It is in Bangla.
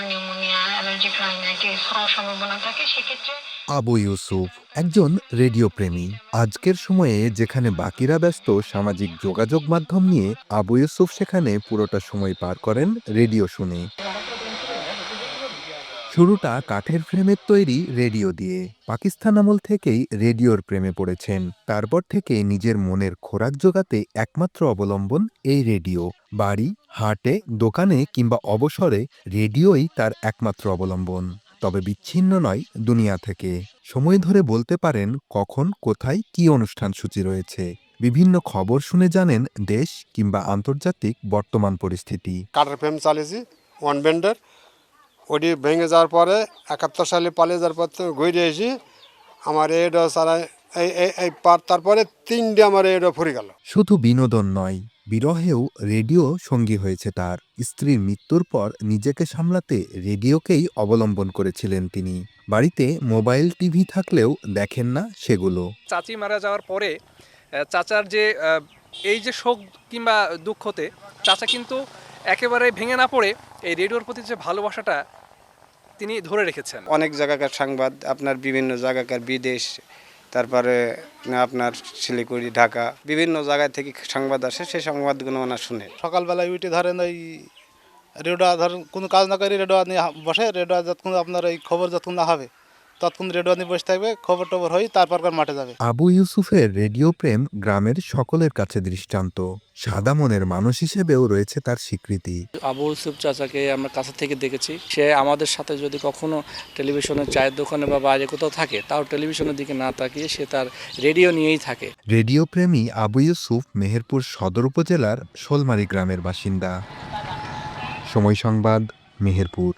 ভাইরাল নিউমোনিয়া, অ্যালার্জিক রাইনাইটিস হওয়ার সম্ভাবনা থাকে। সেক্ষেত্রে আবু ইউসুফ একজন রেডিও প্রেমী। আজকের সময়ে যেখানে বাকিরা ব্যস্ত সামাজিক যোগাযোগ মাধ্যম নিয়ে, আবু ইউসুফ সেখানে পুরোটা সময় পার করেন রেডিও শুনে। শুরুটা কাঠের ফ্রেমের তৈরি রেডিও দিয়ে। পাকিস্তান আমল থেকেই রেডিওর প্রেমে পড়েছেন। তারপর থেকে নিজের মনের খোরাক জোগাতে একমাত্র অবলম্বন এই রেডিও। বাড়ি, হাটে, দোকানে কিংবা অবসরে রেডিওই তার একমাত্র অবলম্বন। তবে বিচ্ছিন্ন নয় দুনিয়া থেকে। সময় ধরে বলতে পারেন কখন, কোথায়, কী অনুষ্ঠান সূচি রয়েছে। বিভিন্ন খবর শুনে জানেন দেশ কিংবা আন্তর্জাতিক বর্তমান পরিস্থিতি। কাঠের ফ্রেম চালিয়েছি ওয়ান ব্যান্ডের, ওটি ভেঙে যাওয়ার পরে 71 সালে পালিয়ে যাওয়ার পর তো ঘুরে এসি আমার রেডিও চালায় এই তারপরে 3টে আমার রেডিও ফুরে গেল। শুধু বিনোদন নয়, বিরহেও রেডিও সঙ্গী হয়েছে তার। স্ত্রীর মৃত্যুর পর নিজেকে সামলাতে রেডিওকেই অবলম্বন করেছিলেন তিনি। বাড়িতে মোবাইল টিভি থাকলেও দেখেন না সেগুলো। চাচি মারা যাওয়ার পরে চাচার যে এই যে শোক কিংবা দুঃখতে চাচা কিন্তু একেবারে ভেঙে না পড়ে এই রেডিওর প্রতি যে ভালোবাসাটা তিনি ধরে রেখেছেন। অনেক জায়গাকার সংবাদ, আপনার বিভিন্ন জায়গাকার বিদেশ, তারপরে আপনার শিলিগুড়ি, ঢাকা, বিভিন্ন জায়গা থেকে সংবাদ আসে, সেই সংবাদগুলো ওনার শুনে। সকালবেলায় উঠে ধরেন ওই রেডিও, ধরেন কোনো কাজ না করে রেডিও নিয়ে বসে, রেডিও যতক্ষণ আপনার এই খবর যতক্ষণ না হবে ততক্ষণ রেডিও নিয়ে বসে থাকবে, খবর টবর হয়ে তারপর মাঠে যাবে। আবু ইউসুফের রেডিও প্রেম গ্রামের সকলের কাছে দৃষ্টান্ত। সাদা মনের মানুষ হিসেবেও রয়েছে তার স্বীকৃতি। আবু ইউসুফ চাচাকে আমরা কাছে থেকে দেখেছি। সে আমাদের সাথে যদি কখনো টেলিভিশনের চায়ের দোকানে বা বাইরে কোথাও থাকে, তাও টেলিভিশনের দিকে না তাকিয়ে সে তার রেডিও নিয়েই থাকে। রেডিও প্রেমী আবু ইউসুফ মেহেরপুর সদর উপজেলার শোলমারী গ্রামের বাসিন্দা। সময় সংবাদ, মেহেরপুর।